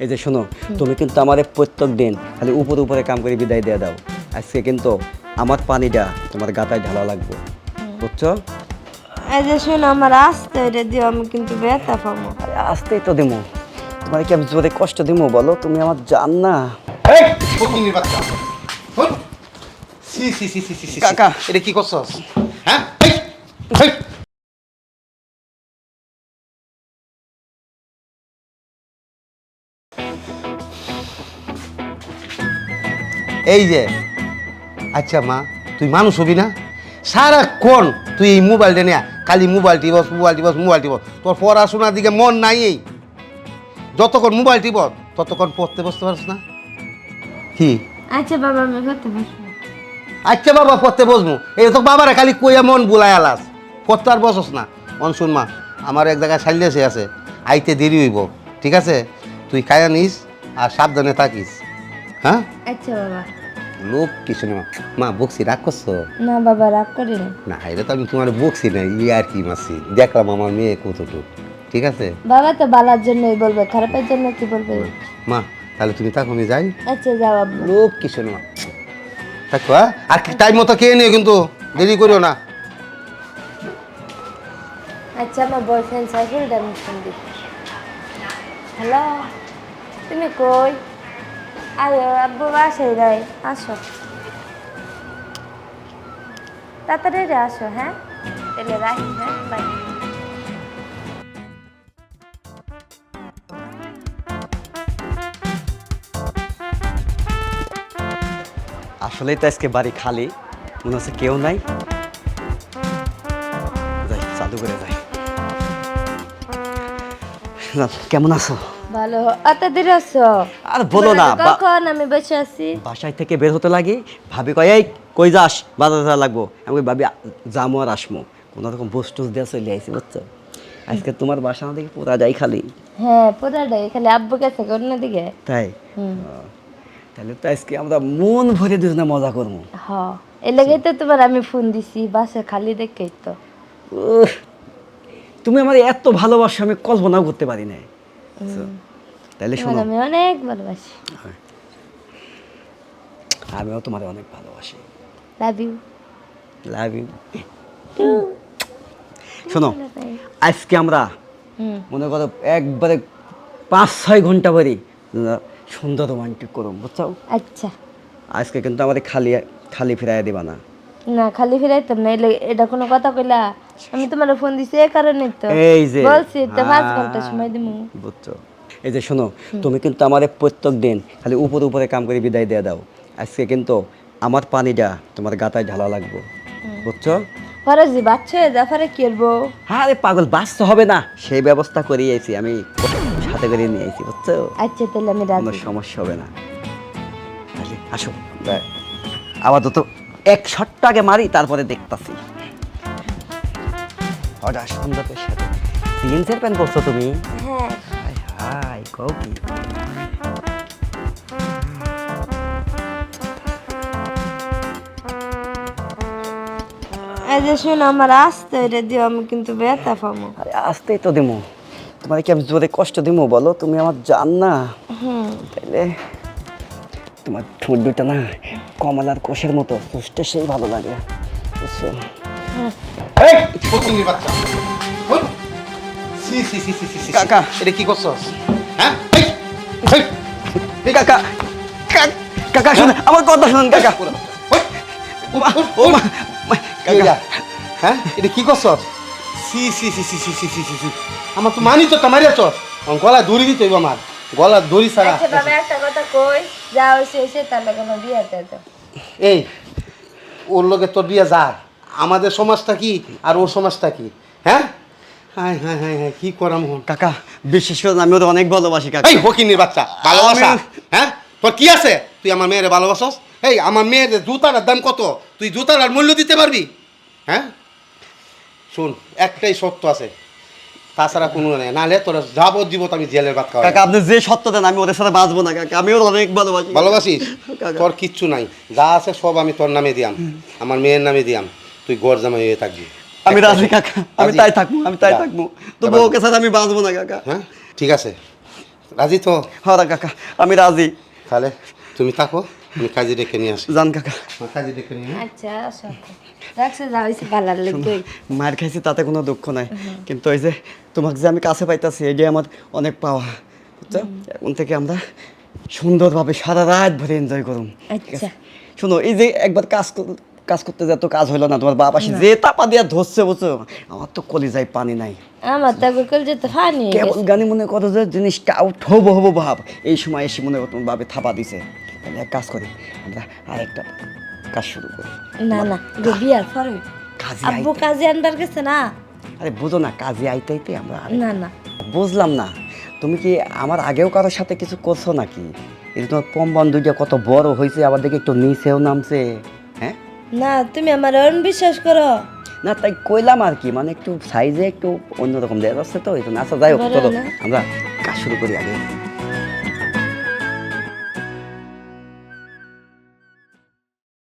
এই যে শোনো, তুমি কিন্তু আমাদের প্রত্যেক দিন খালি উপরে উপরে কাম করে বিদায় দিয়ে দাও। আজকে কিন্তু আমার পানিটা তোমার গাতায় ঢালা লাগবে, বুঝছো? এই যে শোনো, আমার আসতে এটা দিও, আমি কিন্তু ব্যথা পাবো। আরে আসতেই তো দিমু, তোমার কি আমি জোরে কষ্ট দিমু বলো? তুমি আমার জান না। এই ফকিন্নির বাচ্চা হুন সি সি সি সি সি কাকা। এটা কি করছস? হ্যাঁ এই এই এই যে আচ্ছা মা, তুই মানুষ হবি না? সারাক্ষণ তুই এই মোবাইলটা নিয়ে খালি mobile tips mobile tips mobile tips, তোর পড়াশোনার দিকে মন নাই। এই যতক্ষণ মোবাইল টিপস ততক্ষণ পড়তে বসতে পারছ না কি? আচ্ছা বাবা, আমি করতে পারবো। আচ্ছা বাবা পড়তে বসবো, এই তো বাবারা খালি কইয়া মন বুলাই আলাস, পড়তে আর বসস না। শুন মা, আমার এক জায়গায় সাইলেসে আছে, আইতে দেরি হইব, ঠিক আছে? তুই খায়া নিস আর সাবধানে থাকিস, হ্যাঁ? আচ্ছা বাবা। লোক কিছু না মা, বকছি রাগ করছো? না বাবা, রাগ করি না। না এটা তো আমি তোমার বকছি না, আর কি মাসি, দেখলাম আমার মেয়ে কতটুক, ঠিক আছে? বাবা তো বালার জন্যই বলবে, খারাপের জন্য কি বলবে? মা তাহলে তুমি থাকো, আমি যাই। আচ্ছা যাও আব্বু। লোক কিছু না থাকো, হ্যাঁ? আর টাইম মতো খেয়ে নিও কিন্তু, দেরি করিও না। আচ্ছা, আমার বয়ফ্রেন্ড সাইকেলটা আমি ফোন দিই। হ্যালো, তুমি কই? আরে আব্বু বাসায় যাই, আসো তাড়াতাড়ি রে, আসো। হ্যাঁ এলে রাখি, হ্যাঁ বাই। আসলেই তো আজকে বাড়ি খালি, মনে হচ্ছে কেউ নাই। যাই চালু করে যাই। না, কেমন আছো? ভালো, অত দূরে আসো? আর বলো না, কখন আমি বসে আছি। বাসায় থেকে বের হতে লাগে, ভাবি কয় এই কই যাস, বাজার যাওয়া লাগবো। আমি কই, ভাবি যামো আর আসমো, কোনো রকম বস টুস দিয়ে চলে আইসি, বুঝছো? আজকে তোমার বাসা না দেখে পুরা যাই খালি। হ্যাঁ পুরাটাই খালি, আব্বু গেছে অন্যদিকে। তাই? হুম। তাহলে তো আজকে আমরা মন ভরে দুজনে মজা করবো। হ, এর লেগেই তো তোমার আমি ফোন দিছি, বাসা খালি দেখেই তো। উহ, তুমি আমার এত ভালোবাসো আমি কল্পনাও করতে পারি না। তাহলে তোমার শোনো, আমি অনেক ভালোবাসি। আমিও তোমার অনেক ভালোবাসি। Love you. Love you. শোনো, আজকে আমরা হুম। মনে করো একবারে 5-6 ঘন্টা বাড়ি সুন্দর রোমান্টিক করো, বুঝছো? আচ্ছা। আজকে কিন্তু আমাদের খালি খালি ফিরাইয়া দিবা না। না খালি ফিরাইতাম না, এটা কোনো কথা কইলা? আমি তোমার ফোন দিছি এই কারণেই তো। এই যে বলছি তো 5 ঘন্টা সময় দিমু। বুঝছো? এই যে শোনো, তুমি কিন্তু আমাদের প্রত্যেক দিন খালি উপরে উপরে কাম করে বিদায় দিয়ে দাও। আজকে কিন্তু আমার পানিটা তোমার গাতায় ঢালা লাগবে, বুঝছো? ফরাজি বাচ্চা হয়ে যা, পরে কি করবো? আরে পাগল, বাঁচতে হবে না, সেই ব্যবস্থা করিয়ে আইছি আমি, সাথে করে নিয়ে আইছি, বুঝছো? আচ্ছা তাহলে আমি কোনো রাজি। সমস্যা হবে না। তাহলে আসো, আপাতত এক শটটা আগে মারি, তারপরে দেখতাছি। ওটা সুন্দর করে সাথে জিন্সের প্যান্ট পরছো তুমি? হ্যাঁ। হাই হাই, কও কি? এই যে শোনো, আমার আসতে এটা দিও, আমি কিন্তু ব্যথা পাবো। আরে আসতেই তো দিমু, তোমার কি আমি জোরে কষ্ট দিমু বলো? তুমি আমার জান না। তাইলে তোমার ঠোঁট দুটা না কমলার কোষের মতো সুষ্টে, সেই ভালো লাগে, বুঝছো? এই ফকিন্নির বাচ্চা হুন সি সি সি সি সি কাকা। এটা কি করছস? হ্যাঁ এই এই এই কাকা, কাকা শুনে আমার কথা শুনুন কাকা। মা, ও মা, কাকা কাকা, হ্যাঁ এটা কি করছস? সি সি সি সি সি সি সি সি সি আমার তো মানি তো মারিয়া চস, গলা দড়ি দিতে হইব, আমার গলা দড়ি ছাড়া। আচ্ছা বাবা একটা কথা কই, যা হইছে হইছে, তার লগে আমার বিয়ে হতে দাও। এই ওর লগে তোর বিয়ে যায়, আমাদের সমাজটা কি আর ওর সমাজটা কি? হ্যাঁ হাই হাই হাই হাই কি করাম হন। কাকা বিশেষ করে আমি ওদের অনেক ভালোবাসি কাকা। এই ফকিন্নির বাচ্চা, ভালোবাসা? আমি- হ্যাঁ তোর কি আছে? তুই আমার মেয়েরে ভালোবাসস? এই আমার মেয়ের জুতাটার দাম কত? তুই জুতাটার মূল্য দিতে পারবি? হ্যাঁ শুন, একটাই সত্য আছে, তাছাড়া কোনো নেই, নাহলে তোর যাবজ্জীবন আমি জেলের ভাত খাওয়া। কাকা আপনি যে সত্য দেন, আমি ওদের সাথে বাঁচবো না কাকা, আমি ওর অনেক ভালোবাসি। ভালোবাসিস? কাকা। তোর কিচ্ছু নাই, যা আছে সব আমি তোর নামে দিয়াম, আমার মেয়ের নামে দিয়াম, তুই গড় জামাই হয়ে থাকবি। আমি রাজি কাকা, আমি রাজি? তাই থাকবো, আমি তাই যা। থাকবো, তো এবার- বউকে সাথে আমি বাঁচবো না কাকা। হ্যাঁ ঠিক আছে, রাজি তো? হ্যাঁ কাকা, আমি রাজি। তাহলে তুমি থাকো, আমি কাজে ডেকে নিয়ে আসি। জান কাকা। কাজে ডেকে নিয়ে আচ্ছা আসো রাখছে যাও হয়েছে পালার লেগে মার খাইছি তাতে কোনো দুঃখ নাই, কিন্তু ওই যে তোমাকে যে আমি কাছে পাইতাছি এটাই আমার অনেক পাওয়া, বুঝছো? এখন থেকে আমরা সুন্দরভাবে সারা রাত ভরে এনজয় করুম। ঠিক আছে? আচ্ছা। শোনো, এই যে একবার কাজ করতে যা তো কাজ হইলো না, তোমার বাবা আসি যে তাপা দিয়া ধরছে, বুঝছো? আমার তো কলিজায় পানি নাই। আমার তো বিকল যেতে ফানি কেবল গানি মনে করো যে জিনিসটা আউট হবো হবো ভাব, এই সময় এসে মনে করো তোমার বাবে থাপা দিছে। তাহলে এক কাজ করি, আমরা আরেকটা কাজ শুরু করি। না না বিয়ার পরে কাজে আব্বু আইতে, কাজে আনবার গেছে না। আরে বুঝো না, কাজে আইতে আইতে আমরা না না বুঝলাম না, তুমি কি আমার আগেও কারোর সাথে কিছু করছো নাকি? এই যে তোমার পম্বন দুইটা কত বড় হয়েছে, আবার দেখে একটু নিচেও নামছে। হ্যাঁ না তুমি আমার বিশ্বাস করো। না, তাই কইলাম আর কি, মানে একটু সাইজে একটু অন্যরকম দেখা যাচ্ছে তো, এই জন্য। আচ্ছা যাই হোক, বলো চলো না। আমরা কাজ শুরু করি আগে।